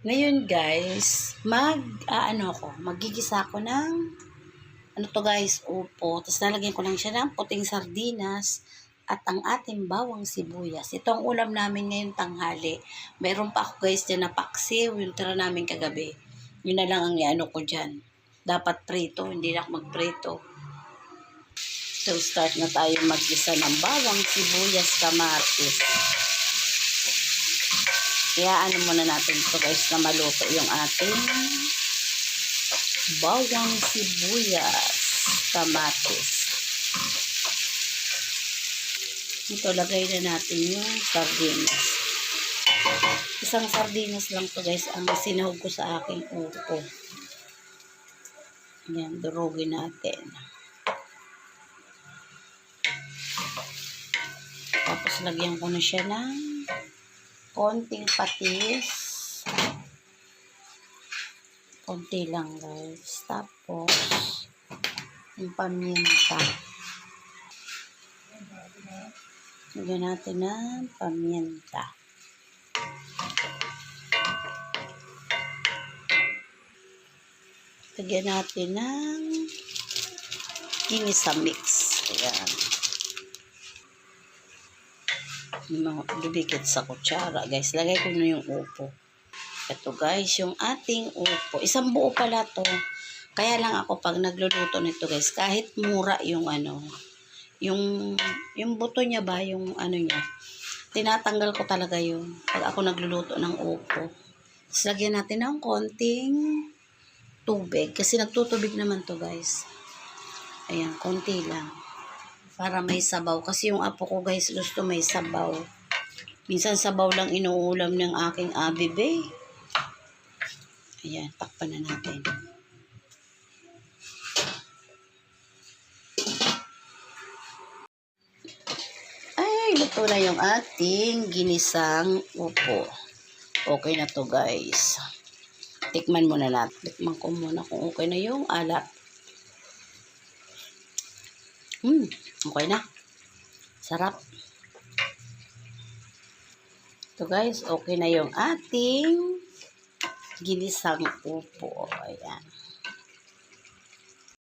Ngayon guys, magigisa ako ng, upo. Tapos lalagyan ko lang siya ng puting sardinas at ang ating bawang sibuyas. Ito ang ulam namin ngayon tanghali. Meron pa ako guys dyan na paksiw, yung tira namin kagabi. Yun na lang ang ko dyan. Dapat prito, hindi na ako magprito. So start na tayo maggisa ng bawang sibuyas, kamatis. Kaya muna natin ito guys na maluto yung ating bawang sibuyas, kamatis. Ito lagay na natin yung sardinas. Isang sardinas lang to guys ang sinahog ko sa aking upo. Yan, durugin natin. Tapos lagyan ko na siya ng konting patis. Konti lang guys. Tapos, yung paminta. Lagyan natin ng paminta. Lagyan natin ng ginisa mix. Ayan. Dubikit sa kutsara guys. Lagay ko na yung upo. Ito guys, yung ating upo. Isang buo pala to. Kaya lang ako pag nagluluto nito guys, kahit mura yung yung buto niya ba, yung niya, tinatanggal ko talaga yun. Pag ako nagluluto ng upo. Tapos lagyan natin ng konting tubig. Kasi nagtutubig naman to guys. Ayan, konti lang. Para may sabaw. Kasi yung apo ko guys, gusto may sabaw. Minsan sabaw lang inuulam ng aking abibe. Ayan, takpan na natin. Ay, luto na yung ating ginisang upo. Okay na to guys. Tikman muna natin. Tikman ko muna kung okay na yung alat. Okay na. Sarap. Ito guys, okay na yung ating ginisang upo. Ayan.